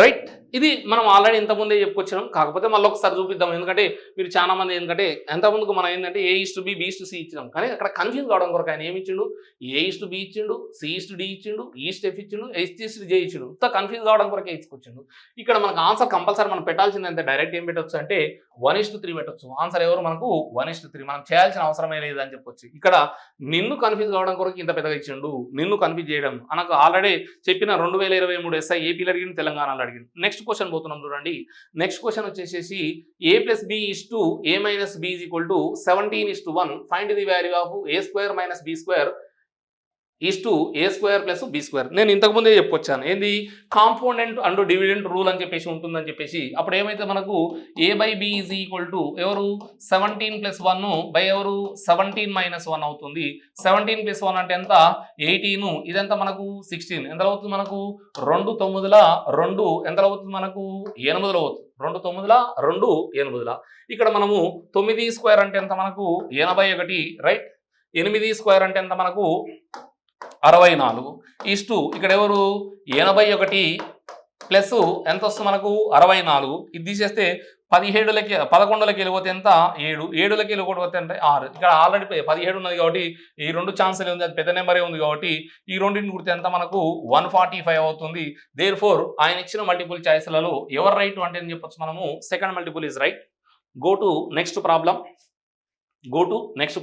Right. ఇది మనం already ఇంతకుముందే చెప్పుకొచ్చినాం. కాకపోతే మళ్ళీ ఒకసారి చూపిద్దాం. ఎందుకంటే మీరు చాలా మంది ఏంటంటే ఇంతకుముందుకు మనం ఏంటంటే A:B, B:C ఇచ్చినాం. కానీ అక్కడ కన్ఫ్యూజ్ కావడం కొరకు ఆయన ఏమి ఇచ్చిండు, A:B ఇచ్చిండు, C:D ఇచ్చిండు, E:F ఇచ్చిండు, H:J ఇచ్చిండు. ఇంత కన్ఫ్యూజ్ కావడం కొరకే ఇచ్చుకొచ్చిండు. ఇక్కడ మనకు ఆన్సర్ కంపల్సరీ మనం పెట్టాల్సింది అంతే. డైరెక్ట్ ఏం పెట్టొచ్చు అంటే 1:3 పెట్టొచ్చు. ఆన్సర్ ఎవరు మనకు 1:3. మనం చేయాల్సిన అవసరమే లేదు అని చెప్పొచ్చు. ఇక్కడ నిన్ను కన్ఫ్యూజ్ కావడం కొరకు ఇంత పెద్దగా ఇచ్చిండు. నిన్ను కన్ఫ్యూజ్ చేయడం మనకు ఆల్రెడీ చెప్పిన 2023 SI ఏపీలో అడిగింది, తెలంగాణలో అడిగింది. నెక్స్ట్ క్వశ్చన్ పోతున్నాం చూడండి. నెక్స్ట్ క్వశ్చన్ వచ్చేసేసి A+B A - B = 17:1. Find the value of A² - B² A² + B². నేను ఇంతకుముందే చెప్పొచ్చాను ఏంది, కాంపోనెంట్ అండ్ డివిడెంట్ రూల్ అని చెప్పేసి ఉంటుందని చెప్పేసి. అప్పుడు ఏమైతే మనకు A/B = ఎవరు 17 + 1 బై ఎవరు 17 - 1 అవుతుంది. 17 + 1 అంటే ఎంత 18. ఇదంతా మనకు 16. ఎంత అవుతుంది మనకు 2 9ల 2 ఎంత అవుతుంది మనకు 8 అవుతుంది. 2 9ల 2 8. ఇక్కడ మనము 9² అంటే ఎంత మనకు 81. రైట్. 8² అంటే ఎంత మనకు 64. ఇక్కడ ఎవరు 81 ప్లస్ ఎంత వస్తుంది మనకు 64. ఇది తీసేస్తే 11లకి 11లకి వెళ్ళిపోతే ఎంత 7. 7లకి వెళ్ళిపోతే అంటే 6. ఇక్కడ ఆల్రెడీ 17 ఉన్నది కాబట్టి ఈ 2 ఛాన్సులు ఉంది, అది పెద్ద నెంబరే ఉంది కాబట్టి ఈ రెండింటిని గుర్తు ఎంత మనకు 145 అవుతుంది. దేర్ఫోర్ ఆయన ఇచ్చిన మల్టిపుల్ చాయిస్లలో ఎవరు రైట్ అంటే అని చెప్పొచ్చు మనము second multiple is right. Go to next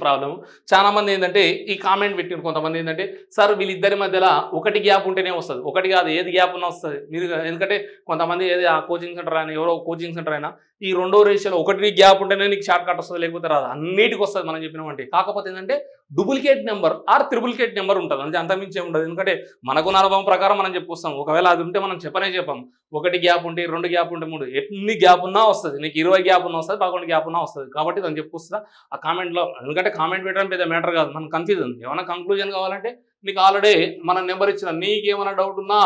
problem. చాలా మంది ఏంటంటే ఈ కామెంట్ పెట్టిన కొంతమంది ఏంటంటే సార్ వీళ్ళిద్దరి మధ్యలో ఒకటి గ్యాప్ ఉంటేనే వస్తుంది, ఒకటి కాదు ఏది గ్యాప్ ఉన్నా వస్తుంది. మీరు ఎందుకంటే కొంతమంది ఏది ఆ కోచింగ్ సెంటర్ అయినా ఎవరో కోచింగ్ సెంటర్ అయినా ఈ రెండో రేషియోలో ఒకటి గ్యాప్ ఉంటేనే నీకు షార్ట్ కట్ వస్తుంది, లేకపోతే రాదు. అన్నిటికి వస్తుంది మనం చెప్పినామంటే. కాకపోతే ఏంటంటే డూప్లికేట్ నెంబర్ ఆర్ త్రిబులికేట్ నెంబర్ ఉంటుంది, అంటే అంతమించే ఉండదు. ఎందుకంటే మనకున్న అనుభవం ప్రకారం మనం చెప్పుకొస్తాం. ఒకవేళ అది ఉంటే మనం చెప్పాం. ఒకటి గ్యాప్ ఉంటే 2 గ్యాప్ ఉంటే 3 ఎన్ని గ్యాప్ ఉన్నా వస్తుంది. నీకు 20 గ్యాప్ ఉన్నా వస్తుంది, 11 గ్యాప్ ఉన్నా వస్తుంది. కాబట్టి దాన్ని చెప్పుకొస్తా ఆ కామెంట్లో. ఎందుకంటే కామెంట్ పెట్టడం పెద్ద మ్యాటర్ కాదు, మనం కన్ఫ్యూజన్ ఏమైనా కంక్లూజన్ కావాలంటే నీకు ఆల్రెడీ మనం నెంబర్ ఇచ్చిన. నీకేమైనా డౌట్ ఉన్నా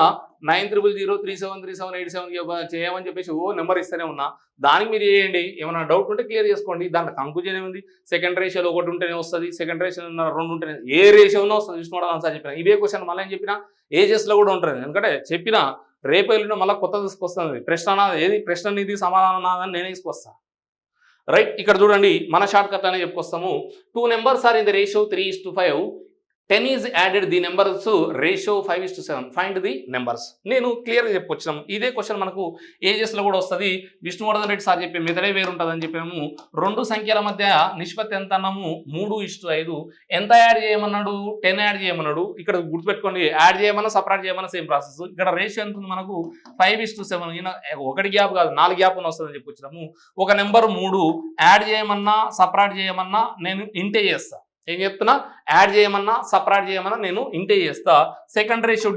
9000373787 చేయమని చెప్పేసి నెంబర్ ఇస్తూనే ఉన్నా. దానికి మీరు చేయండి. ఏమైనా డౌట్ ఉంటే క్లియర్ చేసుకోండి. దాంట్లో కంక్లూజన్ ఏముంది, సెకండ్ రేషియోలో 1 ఉంటేనే వస్తుంది, సెకండ్ రేషియోలో 2 ఉంటేనే, ఏ రేషియోలో వస్తుంది చూసుకోవడం ఆన్సర్ చెప్పిన. ఇవే క్వశ్చన్ మళ్ళీ ఏం చెప్పినా ఏజెస్లో కూడా ఉంటుంది. ఎందుకంటే చెప్పిన రేపు ఎల్లుండి మళ్ళీ కొత్త తీసుకొస్తుంది. ప్రశ్న నిధి సమాధానం నేనే తీసుకొస్తా. రైట్. ఇక్కడ చూడండి మన షార్ట్ కట్ అనే చెప్పుకొస్తాము. 2 numbers are in the ratio 3:5. 10 is added, the numbers ratio 5:7. Find the numbers. నేను క్లియర్గా చెప్పొచ్చాము. ఇదే క్వశ్చన్ మనకు ఏజెస్లో కూడా వస్తుంది. విష్ణువర్ధన్ రెడ్డి సార్ చెప్పే మెథడే వేరు ఉంటుంది అని చెప్పాము. 2 సంఖ్యల మధ్య నిష్పత్తి ఎంత అన్నాము 3:5. ఎంత యాడ్ చేయమన్నాడు 10 యాడ్ చేయమన్నాడు. ఇక్కడ గుర్తుపెట్టుకోండి, యాడ్ చేయమన్నా సపరేట్ చేయమన్నా సేమ్ ప్రాసెస్. ఇక్కడ రేషియో ఎంత ఉంది మనకు 5:7. ఈయన 1 గ్యాప్ కాదు 4 గ్యాప్ వస్తుంది అని చెప్పొచ్చినాము. ఒక నెంబర్ 3 యాడ్ చేయమన్నా సపరేట్ చేయమన్నా నేను ఇంటే చేస్తా. ఏం చెప్తున్నా, యాడ్ చేయమన్నా సపరేట్ చేయమన్నా నేను ఇంటే చేస్తా. సెకండ్ రేషియో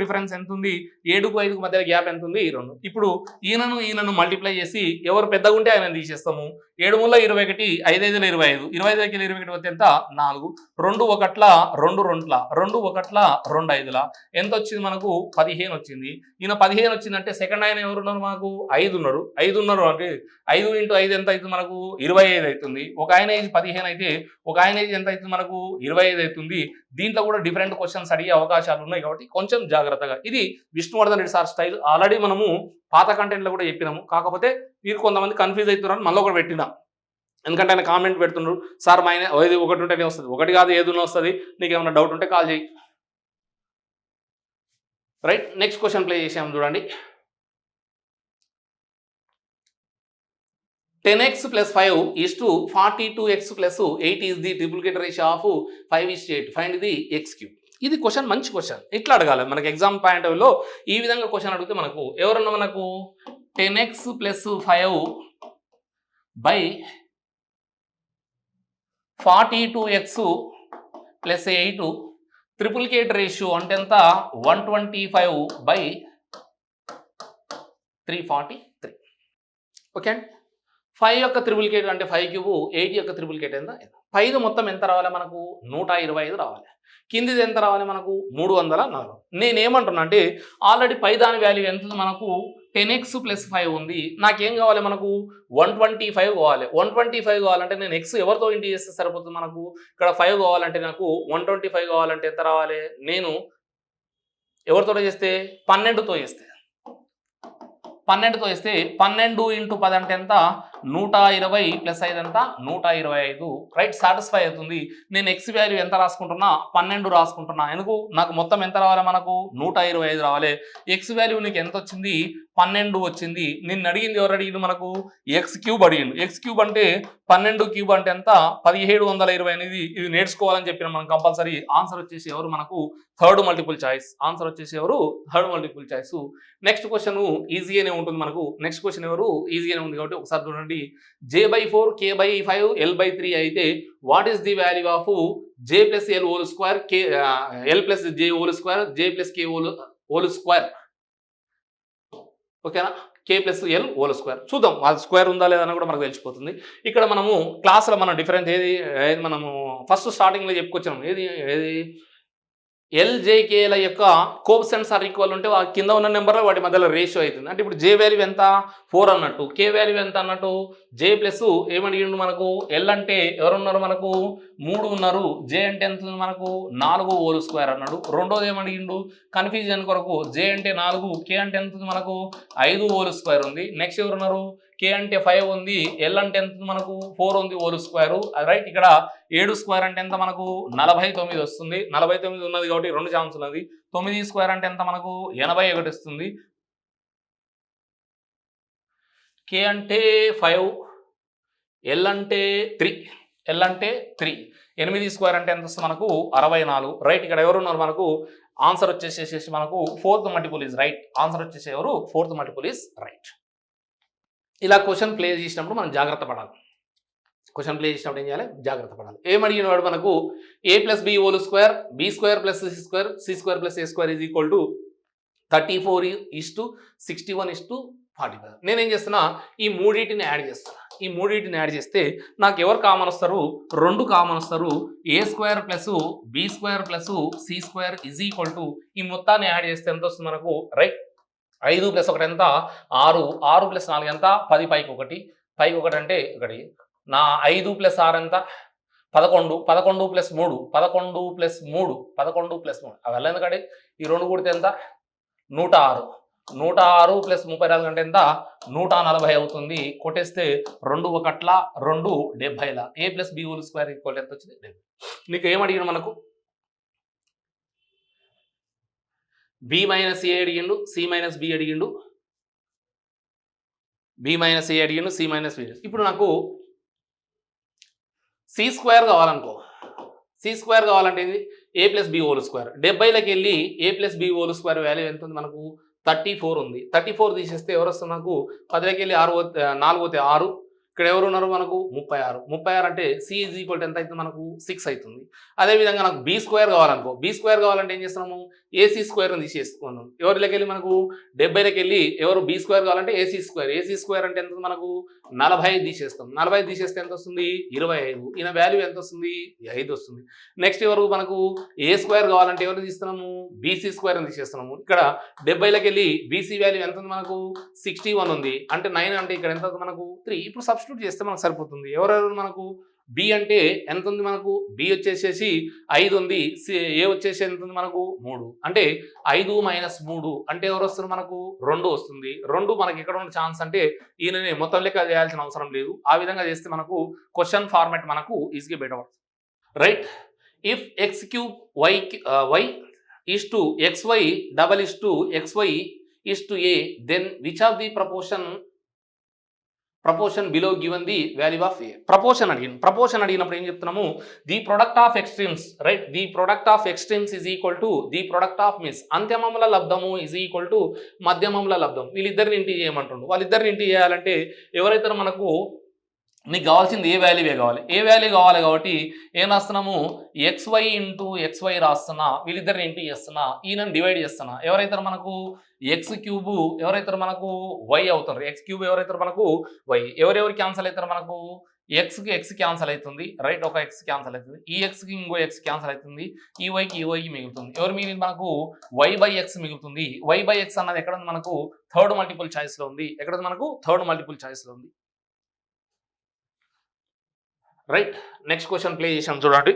డిఫరెన్స్ ఎంత ఉంది 7కు 5కు మధ్య గ్యాప్ ఎంత ఉంది 2. ఇప్పుడు ఈయనను మల్టిప్లై చేసి ఎవరు పెద్దగా ఉంటే ఆయన తీసేస్తాము. 7 × 21 5 × 5 25. 25కి 21 వస్తే ఎంత 4. 2 1ల 2 2ల 2 1ల 2 5ల ఎంత వచ్చింది మనకు 15 వచ్చింది. ఈయన 15 వచ్చిందంటే సెకండ్ ఆయన ఎవరున్నారు మనకు 5 ఉన్నారు. 5 ఉన్నారు అంటే 5 × 5 ఎంత అవుతుంది మనకు 25 అవుతుంది. ఒక ఆయన ఏజ్ 15 అయితే ఒక ఆయన ఏజ్ ఎంత అవుతుంది మనకు 25 అవుతుంది. దీంట్లో కూడా డిఫరెంట్ క్వశ్చన్స్ అడిగే అవకాశాలు ఉన్నాయి కాబట్టి కొంచెం జాగ్రత్తగా. ఇది Vishnuvardhan Reddy sir style. Already మనము పాత కంటెంట్లో కూడా చెప్పినాము. కాకపోతే మీరు కొంతమంది కన్ఫ్యూజ్ అవుతున్నారని మళ్ళీ ఒకటి పెట్టినా. ఎందుకంటే ఆయన కామెంట్ పెడుతున్నారు సార్ మా ఇది ఒకటి ఉంటేనే వస్తుంది, ఒకటి కాదు ఏదైనా వస్తుంది, నీకు ఏమైనా డౌట్ ఉంటే కాల్ చేయి. రైట్. నెక్స్ట్ క్వశ్చన్ ప్లే చేసాము చూడండి. 10x + 5 = 42x + 8 is the triplicate ratio of 5:8. Find the x³. ఇది క్వశ్చన్ మంచి క్వశ్చన్. ఇట్లా అడగాలి మనకి ఎగ్జామ్ పాయింట్ ఆఫ్ వ్యూలో. ఈ విధంగా క్వశ్చన్ అడిగితే మనకు ఎవరన్నా మనకు 10x + 5 / 42x + 8 ట్రిపులికేట్ రేషియో అంటే ఎంత 125/343. ఓకే అండి. 5 యొక్క త్రిపులికేట్ అంటే 5³ 8 యొక్క త్రిపులికేట్ ఎంత 5 మొత్తం ఎంత రావాలి మనకు 125 రావాలి. కిందిది ఎంత రావాలి మనకు 340. నేనేమంటున్నా అంటే ఆల్రెడీ పై దాని వాల్యూ ఎంత మనకు 10x + 5 ఉంది. నాకేం కావాలి మనకు 125 కావాలి. 125 కావాలంటే నేను x ఎవరితో ఇంటి చేస్తే సరిపోతుంది మనకు. ఇక్కడ 5 కావాలంటే నాకు 125 కావాలంటే ఎంత రావాలి, నేను ఎవరితో చేస్తే 12తో చేస్తే 12తో వేస్తే 12 × 10 అంటే ఎంత 120 ప్లస్ 5 ఎంత 125 రైట్ సాటిస్ఫై అవుతుంది. నేను ఎక్స్ వాల్యూ ఎంత రాసుకుంటున్నా 12 రాసుకుంటున్నా. ఎందుకు నాకు మొత్తం ఎంత రావాలి మనకు 125 రావాలి. ఎక్స్ వాల్యూ నీకు ఎంత వచ్చింది 12 వచ్చింది. నిన్ను అడిగింది ఎవరు అడిగింది మనకు ఎక్స్ క్యూబ్ అడిగిండు. ఎక్స్ క్యూబ్ అంటే 12 క్యూబ్ అంటే ఎంత 1720 అనేది. ఇది నేర్చుకోవాలని చెప్పిన మనం కంపల్సరీ. ఆన్సర్ వచ్చేసి ఎవరు మనకు థర్డ్ మల్టిపుల్ చాయిస్. ఆన్సర్ వచ్చేసి ఎవరు third multiple choice. Next question ఈజీగానే ఉంటుంది మనకు. నెక్స్ట్ క్వశ్చన్ ఎవరు ఈజీగానే ఉంది కాబట్టి ఒకసారి చూడండి. J/4 K/5 L/3 అయితే what is the value of J + L whole square L + J whole square J + K whole square. ఓకేనా K + L హోల్ స్క్వేర్. చూద్దాం అది స్క్వేర్ ఉందా లేదా అని కూడా మనకు తెలిసిపోతుంది. ఇక్కడ మనము క్లాస్లో మనం డిఫరెంట్ ఏది మనము ఫస్ట్ స్టార్టింగ్లో చెప్పుకొచ్చాము. ఏది LJKల యొక్క కోఎఫిషియెంట్స్ ఆర్ ఈక్వల్ ఉంటే కింద ఉన్న నెంబర్లో వాటి మధ్యలో రేషియో అవుతుంది. అంటే ఇప్పుడు J వాల్యూ ఎంత 4 అన్నట్టు, K వాల్యూ ఎంత అన్నట్టు J ప్లస్ ఏమడిగిండు మనకు L అంటే ఎవరున్నారు మనకు 3 ఉన్నారు. J అంటే ఎంత ఉంది మనకు 4 హోల్ స్క్వేర్ అన్నాడు. రెండోది ఏమడిగిండు కన్ఫ్యూజన్ కొరకు J అంటే 4 K అంటే ఎంత ఉంది మనకు 5 హోల్ స్క్వేర్ ఉంది. నెక్స్ట్ ఎవరున్నారు K అంటే 5 ఉంది, L అంటే ఎంత మనకు 4 ఉంది హోల్ స్క్వేర్ రైట్. ఇక్కడ 7 స్క్వేర్ అంటే ఎంత మనకు 49 వస్తుంది. 49 ఉన్నది కాబట్టి 2 ఛాన్స్ ఉన్నది. 9 స్క్వేర్ అంటే ఎంత మనకు 81 వస్తుంది. K అంటే 5 L అంటే 3 8 స్క్వేర్ అంటే ఎంత వస్తుంది మనకు 64 రైట్. ఇక్కడ ఎవరు ఉన్నారు మనకు ఆన్సర్ వచ్చేసేసి మనకు fourth multiple is right. Answer వచ్చేసి ఎవరు ఫోర్త్ మల్టిపుల్ ఇస్ రైట్. ఇలా క్వశ్చన్ ప్లే చేసినప్పుడు మనం జాగ్రత్త పడాలి. క్వశ్చన్ ప్లే చేసినప్పుడు ఏం చేయాలి జాగ్రత్త పడాలి. ఏమడిగిన వాడు మనకు A + B whole square B² + C² C² + A² is equal to 34:61:45. నేనేం చేస్తున్నా ఈ మూడింటిని యాడ్ చేస్తాను. ఈ మూడింటిని యాడ్ చేస్తే నాకు ఎవరు కామన్ వస్తారు 2 కామన్ వస్తారు. A² + B² + C² is equal to ఈ మొత్తాన్ని యాడ్ చేస్తే ఎంత వస్తుంది మనకు రైట్. 5 + 1 ఎంత 6 6 + 4 ఎంత 10 పైకి 1 పైకి 1 అంటే 1 నా 5 + 6 ఎంత 11 11 + 3 11 + 3 11 + 3 అవల్ల ఎందుకంటే ఈ 2 కూడితే ఎంత 106 106 + 34 అంటే ఎంత 140 అవుతుంది. కొట్టేస్తే 2 1 2 70 A + B whole square equal ఎంత వచ్చింది 70. నీకు ఏమడిగిన మనకు B - A అడిగిండు, C - B అడిగిండు, B - A అడిగిండు, C - B. ఇప్పుడు నాకు C² కావాలనుకో. C² కావాలంటే ఏంది A + B హోల్ స్క్వేర్. 70లోకి వెళ్ళి A + B whole square value ఎంత ఉంది మనకు 34 ఉంది. 34 తీసేస్తే ఎవరు వస్తుంది మనకు 10లోకి వెళ్ళి 4 పోతే 6. ఇక్కడ ఎవరు ఉన్నారు మనకు 36 అంటే C ఈజ్ ఈక్వల్ ఎంత అవుతుంది మనకు 6 అవుతుంది. అదేవిధంగా నాకు B² కావాలనుకో. B² కావాలంటే ఏం చేస్తున్నాము AC² తీసేసుకున్నాం. ఎవరిలోకి వెళ్ళి మనకు 70లోకి వెళ్ళి ఎవరు B² కావాలంటే AC² అంటే ఎంత మనకు 45 తీసేస్తాం. 45 తీసేస్తే ఎంత వస్తుంది 25. ఈయన వాల్యూ ఎంత వస్తుంది 5 వస్తుంది. నెక్స్ట్ ఎవరు మనకు A² కావాలంటే ఎవరు తీస్తున్నాము BC² తీసేస్తున్నాము. ఇక్కడ 70లోకి వెళ్ళి BC వాల్యూ ఎంత ఉంది మనకు 61 ఉంది. అంటే 9 అంటే ఇక్కడ ఎంత మనకు 3. ఇప్పుడు సబ్స్టిట్యూట్ చేస్తే మనకు సరిపోతుంది. ఎవరెవరు మనకు B అంటే ఎంత ఉంది మనకు B వచ్చేసేసి 5 ఉంది. A వచ్చేసి ఎంత ఉంది మనకు 3. అంటే 5 - 3 అంటే ఎవరు వస్తారు మనకు 2 వస్తుంది. 2 మనకి ఎక్కడ ఉన్న ఛాన్స్ అంటే ఈయనని మొత్తం లెక్క చేయాల్సిన అవసరం లేదు. ఆ విధంగా చేస్తే మనకు క్వశ్చన్ ఫార్మాట్ మనకు ఈజీగా better right. If x³ y is to xy double is to xy is to a, then which of the proportion below given the value of a. Proportion అడిగినప్పుడు ఏం చెప్తున్నాము the product of extremes right. The product of extremes is equal to the product of means. అంత్యమముల లబ్ధము is equal to మధ్యమముల లబ్ధం. వీళ్ళిద్దరిని ఇంటి చేయమంటుండు. వాళ్ళిద్దరిని ఇంటి చేయాలంటే ఎవరైతే మనకు నీకు కావాల్సింది ఏ వాల్యూవే కావాలి. ఏ వాల్యూ కావాలి కాబట్టి ఏం రాస్తున్నాము xy × xy రాస్తున్నా. వీళ్ళిద్దరిని ఇంటి చేస్తున్నా. ఈయనని డివైడ్ చేస్తున్నా. ఎవరైతే మనకు x³ ఎవరైతే మనకు y అవుతారు. x³ ఎవరైతే మనకు y. ఎవరెవరు క్యాన్సల్ అవుతారు మనకు xకి x క్యాన్సల్ అవుతుంది రైట్. ఒక x క్యాన్సల్ అవుతుంది. ఈ xకి ఇంకో x క్యాన్సల్ అవుతుంది. ఈ yకి ఈ y మిగులుతుంది. ఎవరు మిగిలింది మనకు y/x మిగులుతుంది. y/x అన్నది ఎక్కడ ఉంది మనకు థర్డ్ మల్టిపుల్ చాయిస్లో ఉంది. ఎక్కడ ఉంది మనకు థర్డ్ మల్టిపుల్ చాయిస్లో ఉంది రైట్. నెక్స్ట్ క్వశ్చన్ ప్లే చేసాం చూడండి.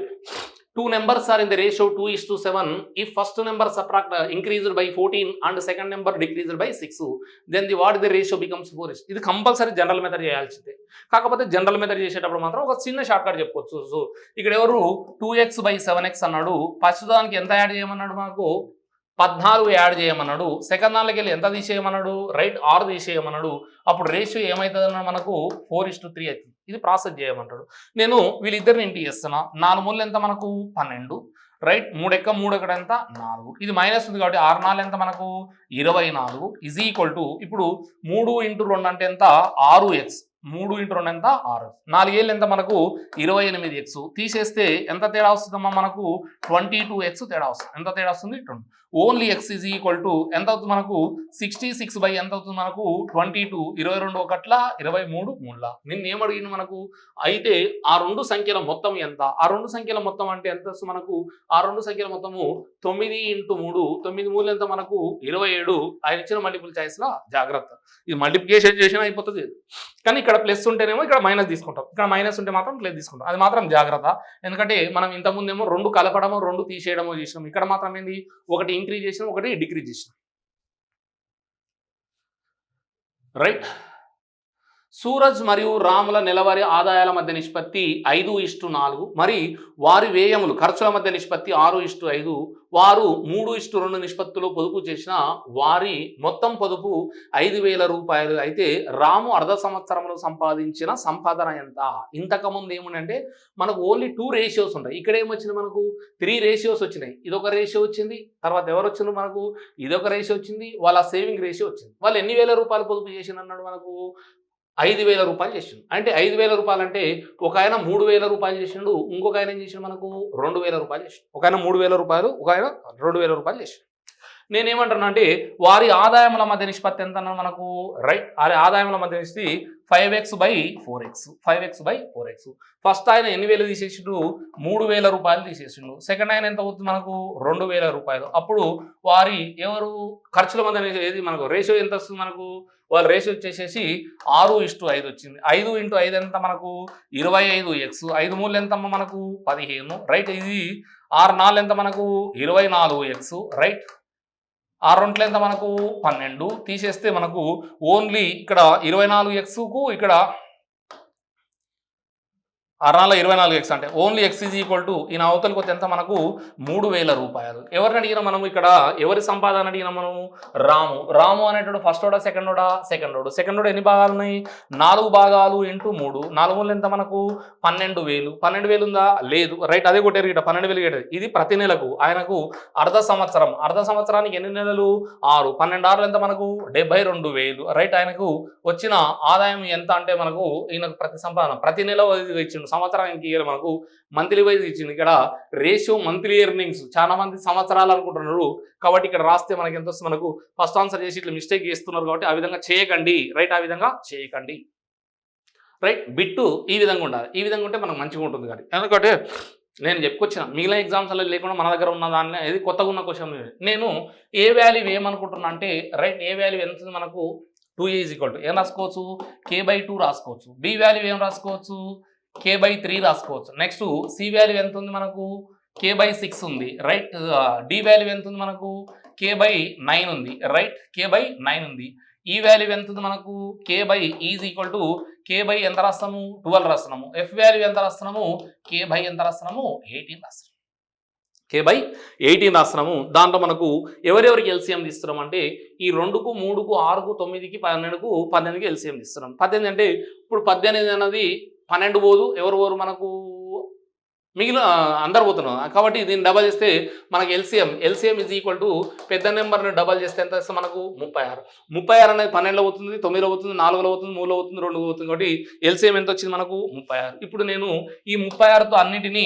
two numbers are in the ratio 2:7. If first number increased by 14 and second number decreased by 6, then the ratio becomes 4. ఇది కంపల్సరీ జనరల్ మెథడ్ చేయాల్సిందే. కాకపోతే జనరల్ మెథడ్ చేసేటప్పుడు మాత్రం ఒక చిన్న షార్ట్ కట్ చెప్పుకోవచ్చు. సో ఇక్కడ ఎవరు 2x/7x అన్నాడు. ఫస్ట్ దానికి ఎంత యాడ్ చేయమన్నాడు, మనకు 14 యాడ్ చేయమన్నాడు. సెకండ్ దానికి వెళ్ళి ఎంత తీసేయమన్నాడు, రైట్ 6 తీసేయమన్నాడు. అప్పుడు రేషియో ఏమవుతుంది అన్నాడు, మనకు 4:3 అవుతుంది. ఇది ప్రాసెస్ చేయమంటాడు. నేను వీళ్ళిద్దరిని ఇంటి చేస్తున్నా. 4 మూలలు ఎంత మనకు 12, రైట్ 3 ఎక్క 3 ఒకటి ఎంత 4. ఇది మైనస్ ఉంది కాబట్టి 6 4 ఎంత మనకు 24 ఈజ్ ఈక్వల్ టు ఇప్పుడు 3 × 2 అంటే ఎంత 6x. 3 × 2 ఎంత 6. 4 ఏళ్ళు ఎంత మనకు 28x. తీసేస్తే ఎంత తేడా వస్తుందమ్మా, మనకు 22x తేడా వస్తుంది. ఎంత తేడా వస్తుంది 20. Only x is equal to ఎంత అవుతుంది మనకు 66 బై ఎంత అవుతుంది మనకు 22. 22 ఒకట్ల 23 మూడుల. నిన్న ఏమడిగింది మనకు, అయితే ఆ రెండు సంఖ్యల మొత్తం ఎంత, ఆ రెండు సంఖ్యల మొత్తం అంటే ఎంత వస్తుంది మనకు, ఆ రెండు సంఖ్యల మొత్తము 9 × 3. 9 మూలు ఎంత మనకు 27. ఆయన ఇచ్చిన మల్టిపుల్ చాయిస్ లా జాగ్రత్త, ఇది మల్టిప్లికేషన్ చేసినా అయిపోతుంది. కానీ ఇక్కడ ప్లస్ ఉంటేనేమో ఇక్కడ మైనస్ తీసుకుంటాం, ఇక్కడ మైనస్ ఉంటే మాత్రం ప్లస్ తీసుకుంటాం. అది మాత్రం జాగ్రత్త. ఎందుకంటే మనం ఇంతకుముందేమో 2 కలపడము 2 తీసేయడమో చేసినాం. ఇక్కడ మాత్రం ఏంది, ఒకటి ఇంక్రీజ్ చేసినాం, ఒకటి డిక్రీజ్ చేసినాం. రైట్. సూరజ్ మరియు రాముల నెలవారీ ఆదాయాల మధ్య నిష్పత్తి 5:4. మరి వారి వ్యయములు ఖర్చుల మధ్య నిష్పత్తి 6:5. వారు 3:2 నిష్పత్తిలో పొదుపు చేసిన వారి మొత్తం పొదుపు 5,000 రూపాయలు. అయితే రాము అర్ధ సంవత్సరంలో సంపాదించిన సంపాదన ఎంత? ఇంతకుముందు ఏముందంటే మనకు ఓన్లీ 2 రేషియోస్ ఉంటాయి. ఇక్కడ ఏమొచ్చింది మనకు 3 రేషియోస్ వచ్చినాయి. ఇదొక రేషియో వచ్చింది, తర్వాత ఎవరు వచ్చిండ్రు మనకు ఇదొక రేషియో వచ్చింది, వాళ్ళ సేవింగ్ రేషియో వచ్చింది. వాళ్ళు ఎన్ని వేల రూపాయలు పొదుపు చేసిన అన్నాడు మనకు 5,000 రూపాయలు చేసిండు. అంటే 5,000 రూపాయలు అంటే ఒక ఆయన 3,000 రూపాయలు చేసిండు, ఇంకొక ఆయన ఏం చేసిండు మనకు 2,000 రూపాయలు చేసిండు. ఒక ఆయన 3,000 రూపాయలు, ఒక ఆయన 2,000 రూపాయలు చేసిండు. నేనేమంటున్నా అంటే వారి ఆదాయముల మధ్య నిష్పత్తి ఎంత అన్నాడు మనకు, రైట్ వారి ఆదాయముల మధ్య నిష్పత్తి 5x/4x. 5x/4x. ఫస్ట్ ఆయన ఎన్ని వేలు తీసేసిండు, 3,000 రూపాయలు తీసేసిండు. సెకండ్ ఆయన ఎంత అవుతుంది మనకు 2,000 రూపాయలు. అప్పుడు వారి ఎవరు ఖర్చుల మధ్య ఏది మనకు రేషియో ఎంత వస్తుంది మనకు, వాళ్ళ రేషియో వచ్చేసేసి 6:5 వచ్చింది. 5 × 5 ఎంత మనకు 25x. 5 మూలు ఎంత మనకు 15, రైట్. ఇది 6 4 ఎంత మనకు 24x, రైట్. 6 2 ఎంత మనకు 12. తీసేస్తే మనకు ఓన్లీ ఇక్కడ 24xకు ఇక్కడ 6 4 24x అంటే only x is equal to ఈ అవతలకి వస్తే ఎంత మనకు 3,000 రూపాయలు. ఎవరిని అడిగినా మనం ఇక్కడ ఎవరి సంపాదన అడిగినా మనము రాము. రాము అనేటోడు ఫస్ట్ ఓడా సెకండ్ ఓడా, సెకండ్ ఓడు. సెకండ్ ఓడు ఎన్ని భాగాలు ఉన్నాయి, 4 భాగాలు × 3. 4 మూలు ఎంత మనకు 12,000. 12,000 ఉందా, లేదు, రైట్. అదే కొట్టారు ఇక్కడ 12,000 కట్టేది. ఇది ప్రతి నెలకు ఆయనకు అర్ధ సంవత్సరం. అర్ధ సంవత్సరానికి ఎన్ని నెలలు 6. 12 6 ఎంత మనకు 72,000, రైట్. ఆయనకు వచ్చిన ఆదాయం ఎంత అంటే మనకు ఈయనకు ప్రతి సంపాదన ప్రతి నెల ఇచ్చిండు, సంవత్సరానికి మనకు మంత్లీ వైజ్ ఇచ్చింది. ఇక్కడ రేషియో మంత్లీ ఎర్నింగ్స్. చాలా మంది సంవత్సరాలు అనుకుంటున్నారు కాబట్టి ఇక్కడ రాస్తే మనకి ఎంత వస్తుంది, మనకు ఫస్ట్ ఆన్సర్ చేసి ఇట్లా మిస్టేక్ చేస్తున్నారు కాబట్టి ఆ విధంగా చేయకండి, రైట్. ఆ విధంగా చేయకండి, రైట్. బిట్టు ఈ విధంగా ఉండాలి. ఈ విధంగా ఉంటే మనకు మంచిగా ఉంటుంది. కానీ ఎందుకంటే నేను చెప్పుకొచ్చిన మిగిలిన ఎగ్జామ్స్లో లేకుండా మన దగ్గర ఉన్న దానిలో ఇది కొత్తగా ఉన్న క్వశ్చన్. నేను ఏ వాల్యూ ఏమనుకుంటున్నా అంటే, రైట్, ఏ వాల్యూ ఎంత మనకు 2a = ఏం రాసుకోవచ్చు, k/2 రాసుకోవచ్చు. బి వాల్యూ ఏం రాసుకోవచ్చు, k/3 రాసుకోవచ్చు. నెక్స్ట్ సి వాల్యూ ఎంత ఉంది మనకు k/6 ఉంది, రైట్. డి వాల్యూ ఎంత ఉంది మనకు k/9 ఉంది, రైట్. k/9 ఉంది. ఈ వాల్యూ ఎంత ఉంది మనకు k/= ఎంత రాస్తాము 12 రాస్తున్నాము. ఎఫ్ వాల్యూ ఎంత రాస్తున్నాము ఎంత రాస్తున్నాము 18 రాస్తున్నాము. k/18 రాస్తున్నాము. దాంట్లో మనకు ఎవరెవరికి ఎల్సిఎం తీస్తున్నాం అంటే ఈ 2కు 3కు 6కు 9కి 12కు 18కి ఎల్సిఎం తీస్తున్నాం. 18 అంటే ఇప్పుడు 18 అనేది 12 పోదు, ఎవరు పోరు మనకు మిగిలిన అందరు పోతున్నాం కాబట్టి దీన్ని డబల్ చేస్తే మనకి ఎల్సిఎం = పెద్ద నెంబర్ని డబల్ చేస్తే ఎంత వస్తుంది మనకు 36. 36 అనేది 12లో అవుతుంది, 9లో అవుతుంది, 4లో అవుతుంది, 3లో అవుతుంది, 2లో అవుతుంది. కాబట్టి ఎల్సిఎం ఎంత వచ్చింది మనకు 36. ఇప్పుడు నేను ఈ 36తో అన్నిటినీ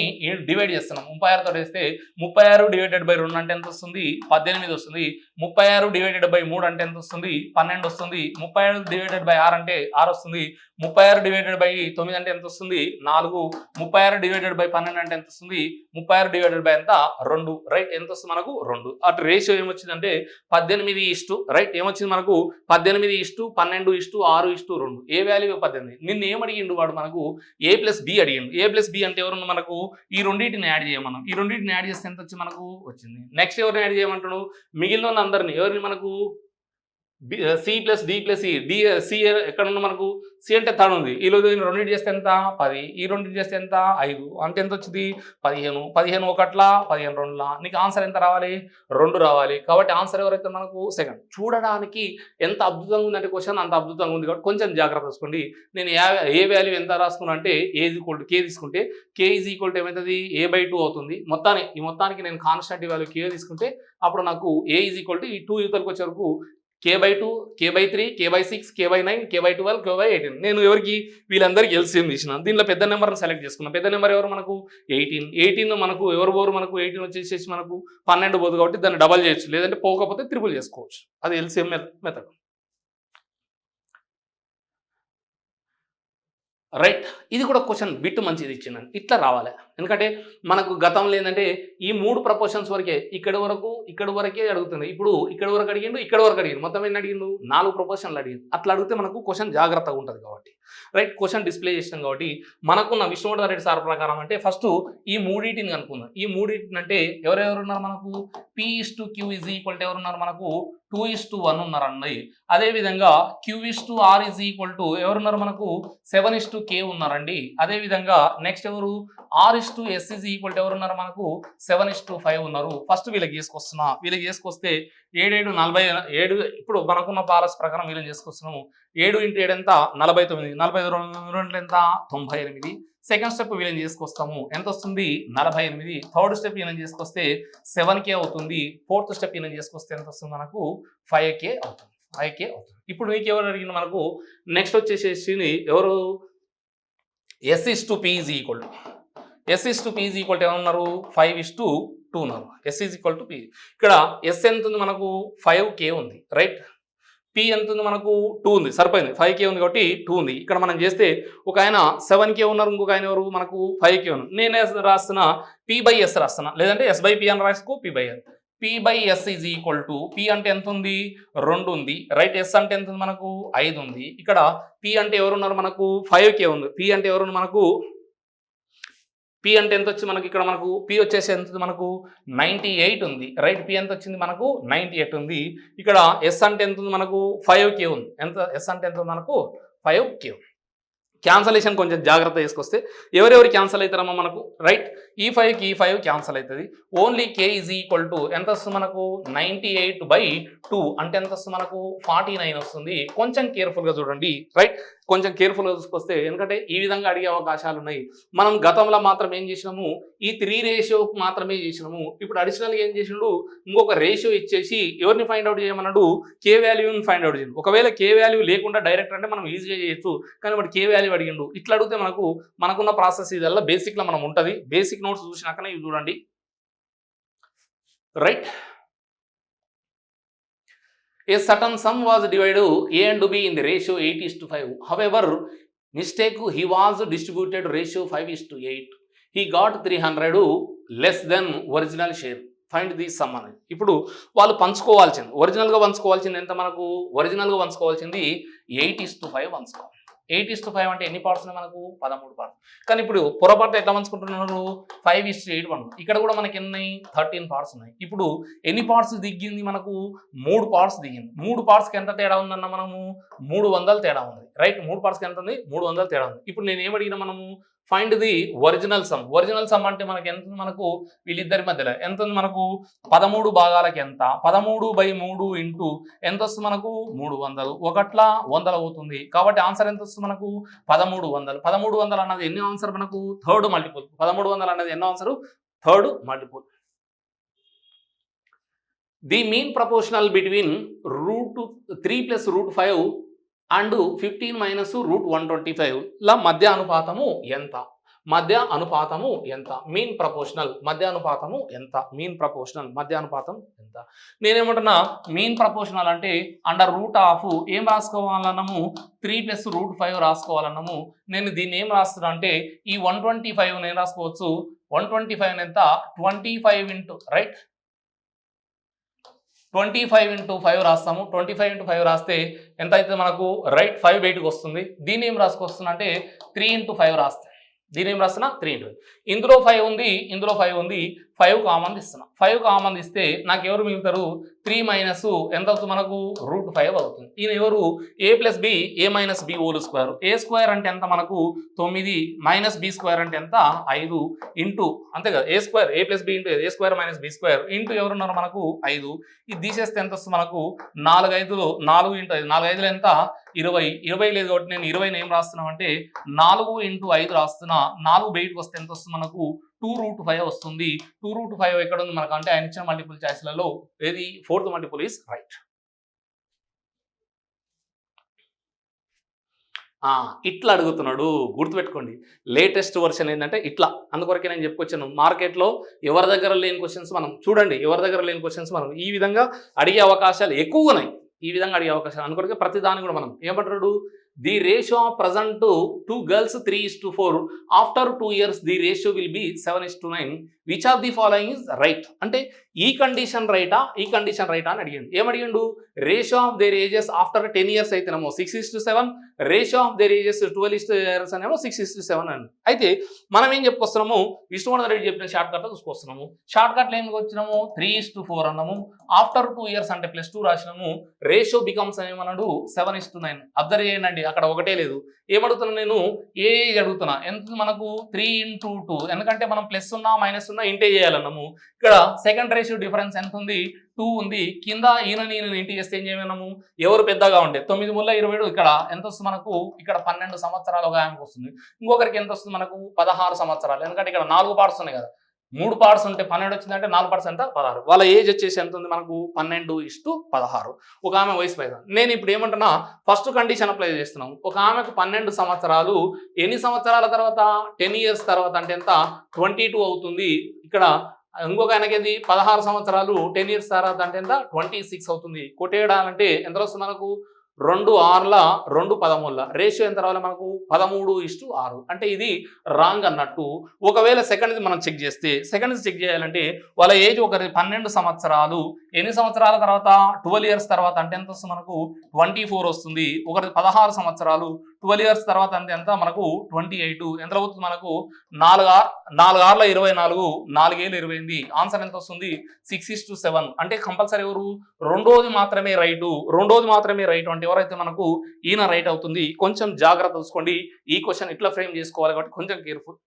డివైడ్ చేస్తున్నాను. 36తో వేస్తే 36/2 అంటే ఎంత వస్తుంది 18 వస్తుంది. 36/3 అంటే ఎంత వస్తుంది 12 వస్తుంది. 36/6 అంటే 6 వస్తుంది. 36/9 అంటే ఎంత వస్తుంది 4. 36/12 అంటే ఎంత వస్తుంది 36 డివైడెడ్ బై ఎంత 2 రైట్ ఎంత వస్తుంది మనకు 2 అటు రేషియో ఏమొచ్చిందంటే 18 రైట్ ఏమొచ్చింది మనకు 18:12:6:2 ఏ వాల్యూ 18 నిన్న ఏం అడిగిండు వాడు మనకు a+b అడిగిండు a+b అంటే ఎవరు మనకు ఈ రెండింటిని యాడ్ చేయమన్నాం ఈ రెండింటిని యాడ్ చేస్తే ఎంత వచ్చి మనకు వచ్చింది నెక్స్ట్ ఎవరిని యాడ్ చేయమంటాడు మిగిలిన అందరిని ఎవరిని మనకు C+D+E సి ఎక్కడ ఉన్న మనకు సి అంటే థర్డ్ ఉంది ఈ రోజు రెండింటి చేస్తే ఎంత 10 ఈ రెండింటి చేస్తే ఎంత 5 అంటే ఎంత వచ్చింది 15 15 ఒకట్లా 15 రెండులా నీకు ఆన్సర్ ఎంత రావాలి 2 రావాలి కాబట్టి ఆన్సర్ ఎవరైతే మనకు సెకండ్ చూడడానికి ఎంత అద్భుతంగా ఉందంటే క్వశ్చన్ అంత అద్భుతంగా ఉంది కాబట్టి కొంచెం జాగ్రత్త తీసుకోండి నేను ఏ వాల్యూ ఎంత రాసుకున్నా అంటే k తీసుకుంటే k ఏమవుతుంది a/2 అవుతుంది మొత్తానికి నేను కాన్స్టాంట్ వాల్యూ k తీసుకుంటే అప్పుడు నాకు a ఈ 2 యూతలకు వచ్చే వరకు k/2 k/3 k/6 k/9 k/12 k/18 నేను ఎవరికి వీళ్ళందరికీ ఎల్సిఎం తీసిన దీనిలో పెద్ద నెంబర్ని సెలెక్ట్ చేసుకున్నాం పెద్ద నెంబర్ ఎవరు మనకు 18 మనకు ఎవరు మనకు 18 వచ్చేసేసి మనకు 12 పోదు కాబట్టి దాన్ని డబల్ చేయొచ్చు లేదంటే పోకపోతే ట్రిపుల్ చేసుకోవచ్చు అది ఎల్సిఎం మెథడ్ రైట్ ఇది కూడా క్వశ్చన్ బిట్ మంచిది ఇచ్చిందండి ఇట్లా రావాలి ఎందుకంటే మనకు గతంలో ఏంటంటే ఈ 3 ప్రపోర్షన్స్ వరకే ఇక్కడ వరకే అడుగుతుంది ఇప్పుడు ఇక్కడ వరకు అడిగిండు మొత్తం ఎన్ని అడిగిండు 4 ప్రపోర్షన్లు అడిగింది అట్లా అడిగితే మనకు క్వశ్చన్ జాగ్రత్తగా ఉంటుంది కాబట్టి రైట్ క్వశ్చన్ డిస్ప్లే చేసినాం కాబట్టి మనకున్న విష్ణువర్ధన్ రెడ్డి సార్ ప్రకారం అంటే ఫస్ట్ ఈ మూడింటిని కనుక్కుందాం ఈ మూడింటిని అంటే ఎవరెవరు ఉన్నారు మనకు P/Q ఎవరున్నారు మనకు 2:1 ఉన్నారు అన్నది అదేవిధంగా Q/R ఎవరున్నారు మనకు 7:K ఉన్నారండి అదేవిధంగా నెక్స్ట్ ఎవరు R/S ఎవరున్నారు మనకు 7:5 ఉన్నారు ఫస్ట్ వీళ్ళకి చేసుకొస్తే 7 47 ఇప్పుడు మనకున్న పాలస్ ప్రకారం వీళ్ళని చేసుకొస్తున్నాము 7 × 7 ఎంత 49 42 ఎంత 98 సెకండ్ స్టెప్ వీళ్ళని చేసుకొస్తాము ఎంత వస్తుంది 48 థర్డ్ స్టెప్ వీళ్ళని చేసుకొస్తే 7K అవుతుంది ఫోర్త్ స్టెప్ వీళ్ళని చేసుకొస్తే ఎంత వస్తుంది మనకు 5K అవుతుంది ఇప్పుడు మీకు ఎవరు అడిగిన మనకు నెక్స్ట్ వచ్చేసేసి ఎవరు S/P ఏమన్నారు 5:2 ఉన్నారు S/P ఇక్కడ S ఎంత ఉంది మనకు 5K ఉంది రైట్ P ఎంత ఉంది మనకు 2 ఉంది సరిపోయింది 5K ఉంది కాబట్టి 2 ఉంది ఇక్కడ మనం చేస్తే ఒక ఆయన 7K ఉన్నారు ఇంకొక ఆయన ఎవరు మనకు 5K ఉన్నారు నేను రాస్తున్నా P/S రాస్తున్నా లేదంటే S/P అని రాసుకో P/S P/S P అంటే ఎంత ఉంది 2 ఉంది రైట్ S అంటే ఎంత ఉంది మనకు 5 ఉంది ఇక్కడ P అంటే ఎవరున్నారు మనకు 5K ఉంది P అంటే ఎవరు మనకు P అంటే ఎంత వచ్చింది మనకి ఇక్కడ మనకు P వచ్చేసి ఎంత మనకు 98 ఉంది రైట్ P ఎంత వచ్చింది మనకు 98 ఉంది ఇక్కడ S అంటే ఎంత ఉంది మనకు 5K ఉంది ఎంత S అంటే ఎంత మనకు 5K క్యాన్సలేషన్ కొంచెం జాగ్రత్త తీసుకొస్తే ఎవరెవరు క్యాన్సల్ అవుతారమ్మా మనకు రైట్ ఈ 5 క్యాన్సల్ అవుతుంది ఓన్లీ K ఎంత వస్తుంది మనకు 98/2 అంటే ఎంత వస్తుంది మనకు 49 వస్తుంది కొంచెం కేర్ఫుల్గా చూడండి రైట్ కొంచెం కేర్ఫుల్గా చూసుకొస్తే ఎందుకంటే ఈ విధంగా అడిగే అవకాశాలు ఉన్నాయి మనం గతంలో మాత్రం ఏం చేసినాము ఈ 3 రేషియోకి మాత్రమే చేసినాము ఇప్పుడు అడిషనల్గా ఏం చేసినాడు ఇంకొక రేషియో ఇచ్చేసి ఎవరిని ఫైండ్ అవుట్ చేయమన్నాడు K వాల్యూని ఫైండ్ అవుట్ చేయండి ఒకవేళ K వాల్యూ లేకుండా డైరెక్ట్ అంటే మనం ఈజీగా చేయొచ్చు కానీ వాడు K వాల్యూ అడిగిండు ఇట్లా అడిగితే మనకున్న ప్రాసెస్ ఇదల్లా బేసిక్లో మనం ఉంటుంది బేసిక్ నోట్స్ చూసినాకనే ఇవి చూడండి right A certain sum was divided A and B in the ratio 8:5. However, he was distributed ratio 5:8. He got 300 less than original share. Find the sum అనేది ఇప్పుడు వాళ్ళు పంచుకోవాల్సింది ఒరిజినల్గా పంచుకోవాల్సింది ఎంత మనకు ఒరిజినల్గా పంచుకోవాల్సింది 8:5 పంచుకోవాలి 8:5 అంటే ఎన్ని పార్ట్స్ ఉన్నాయి మనకు 13 పార్ట్స్ కానీ ఇప్పుడు పొరపాటు ఎట్లా పంచుకుంటున్నారు 5:8 పండుగ ఇక్కడ కూడా మనకి ఎన్ని 13 పార్ట్స్ ఉన్నాయి ఇప్పుడు ఎన్ని పార్ట్స్ దిగింది మనకు 3 పార్ట్స్ దిగింది 3 పార్ట్స్కి ఎంత తేడా ఉందన్న మనము 300 తేడా ఉంది రైట్ 3 పార్ట్స్కి ఎంత ఉంది 300 తేడా ఉంది ఇప్పుడు నేను ఏమడిగినా మనము ఫైండ్ ది ఒరిజినల్ సమ్ అంటే మనకి ఎంత ఉంది మనకు వీళ్ళిద్దరి మధ్యలో ఎంత ఉంది మనకు 13 భాగాలకి ఎంత 13/3 ఇంటూ ఎంత వస్తుంది మనకు 300 ఒకట్లా 100 అవుతుంది కాబట్టి ఆన్సర్ ఎంత వస్తుంది మనకు 1300 అన్నది ఎన్ని ఆన్సర్ మనకు థర్డ్ మల్టిపుల్ 1300 అన్నది ఎన్నో answer third multiple the mean proportional between √3 + √5 and 15 - √125 ల మధ్య అనుపాతము ఎంత మధ్య అనుపాతము ఎంత, మీన్ ప్రపోర్షనల్ మధ్య అనుపాతము ఎంత, మీన్ ప్రపోర్షనల్ మధ్య అనుపాతం ఎంత. నేనేమంటున్నా మీన్ ప్రపోర్షనల్ అంటే అండర్ రూట్ ఆఫ్ ఏం రాసుకోవాలన్నాము 3 + √5 రాసుకోవాలన్నాము. నేను దీన్ని ఏం రాస్తున్నా అంటే ఈ 125 నేను రాసుకోవచ్చు. 125 ఎంత 25 ఇంటూ రైట్ 25 × 5 రాస్తాము. 25 × 5 రాస్తే ఎంత అయితే మనకు రైట్ 5 బయటకు వస్తుంది. దీన్ని ఏం రాసుకొస్తున్నా అంటే 3 × 5 రాస్తే దీని ఏం రాస్తున్నా 3 × 5. ఇందులో 5 ఉంది, ఇందులో 5 ఉంది, 5 కామన్ ఇస్తున్నా. 5 కామన్ ఇస్తే నాకు ఎవరు మిగులుతారు 3 మైనస్ ఎంత అవుతుంది మనకు √5 అవుతుంది. ఈయన ఎవరు a + b a - b whole square. a square అంటే ఎంత మనకు 9 మైనస్ b స్క్వేర్ అంటే ఎంత 5 ఇంటూ అంతే కదా a square a + b into a square - b square into ఎవరున్నారు మనకు 5. ఇది తీసేస్తే ఎంత వస్తుంది మనకు 4 5 4 × 5 4 5 ఎంత 20 లేదు కాబట్టి నేను 20 ఏం రాస్తున్నాం అంటే 4 × 5 రాస్తున్నా. 4 బయటకు వస్తే ఎంత వస్తుంది మనకు 2√5 వస్తుంది. 2√5 ఎక్కడ ఉంది మనకు అంటే ఆయన ఇచ్చిన మల్టిపుల్ చాయిస్లలో ఏది 4th మల్టిపుల్ ఈస్ రైట్. ఇట్లా అడుగుతున్నాడు, గుర్తుపెట్టుకోండి. లేటెస్ట్ వర్షన్ ఏంటంటే ఇట్లా. అందుకొరకే నేను చెప్పుకొచ్చాను మార్కెట్లో ఎవరి దగ్గర లేని క్వశ్చన్స్ మనం చూడండి, ఎవరి దగ్గర లేని క్వశ్చన్స్ మనం ఈ విధంగా అడిగే అవకాశాలు ఎక్కువగా ఉన్నాయి. ఈ విధంగా అడిగే అవకాశాలు అందుకొరకే ప్రతి దాన్ని కూడా మనం ఏమంటాడు the ratio of present 2 girls 3:4 after 2 years the ratio will be 7:9 which of the following is right. అంటే ఈ కండిషన్ రైటా ఈ కండిషన్ రైటా అని అడిగిండు. ఏమడిగిండు ratio of their ages after 10 years అయితేనేమో 6:7, ratio of their ages 12 years అనేమో 6:7 అని. అయితే మనం ఏం చెప్పుకొస్తున్నాము విష్ణువర్ధన్ రెడ్డి చెప్పిన షార్ట్ కట్ చూసుకొస్తున్నాము. షార్ట్ కట్లో ఏం వచ్చినాము 3:4 అన్నాము. ఆఫ్టర్ 2 years అంటే +2 రాసినాము. రేషియో బికమ్స్ ఏమన్నాడు 7:9. అబ్జర్వ్ చేయండి అక్కడ ఒకటే లేదు. ఏమడుగుతున్నా నేను ఏ అడుగుతున్నా ఎంత మనకు 3 × 2 ఎందుకంటే మనం ప్లస్ ఉన్నా మైనస్ ఉన్నా ఇంటే చేయాలన్నాము. ఇక్కడ సెకండ్ రేషియో డిఫరెన్స్ ఎంత ఉంది 2 ఉంది. కింద ఈయన ఇంటి చేస్తే ఏం చేయమన్నాము ఎవరు పెద్దగా ఉంటే 9 × 27 ఇక్కడ ఎంత వస్తుంది మనకు ఇక్కడ 12 సంవత్సరాలు ఒక ఆమెకు వస్తుంది. ఇంకొకరికి ఎంత వస్తుంది మనకు 16 సంవత్సరాలు. ఎందుకంటే ఇక్కడ 4 పార్ట్స్ ఉన్నాయి కదా, 3 పార్ట్స్ ఉంటే 12 వచ్చిందంటే 4 పార్ట్స్ ఎంత 16. వాళ్ళ ఏజ్ వచ్చేసి ఎంత ఉంది మనకు 12:16. ఒక ఆమె వయసు పైన. నేను ఇప్పుడు ఏమంటున్నా ఫస్ట్ కండిషన్ అప్లై చేస్తున్నాం. ఒక ఆమెకు 12 సంవత్సరాలు ఎన్ని సంవత్సరాల తర్వాత 10 years తర్వాత అంటే ఎంత 22 అవుతుంది. ఇక్కడ ఇంకొక ఆయనకి 16 సంవత్సరాలు 10 years తర్వాత అంటే ఎంత 26 అవుతుంది. కొట్టేయడాలంటే ఎంత వస్తుంది మనకు 2 6 2 13 రేషియో ఎంత రావాలి మనకు 13:6. అంటే ఇది రాంగ్ అన్నట్టు. ఒకవేళ సెకండ్ మనం చెక్ చేస్తే సెకండ్ చెక్ చేయాలంటే వాళ్ళ ఏజ్ ఒకరి 12 సంవత్సరాలు ఎన్ని సంవత్సరాల తర్వాత 12 years తర్వాత అంటే ఎంత వస్తుంది మనకు 24 వస్తుంది. ఒకరి 16 సంవత్సరాలు 12 years తర్వాత అంటే ఎంత మనకు 28. ఎంత అవుతుంది మనకు 4 6 24 4 7 28. ఆన్సర్ ఎంత వస్తుంది 6:7. అంటే కంపల్సరీ ఎవరు రెండోది మాత్రమే రైట్ అంటే ఎవరైతే మనకు ఈయన రైట్ అవుతుంది. కొంచెం జాగ్రత్త చూసుకోండి. ఈ క్వశ్చన్ ఇట్లా ఫ్రేమ్ చేసుకోవాలి కాబట్టి కొంచెం కేర్ఫుల్.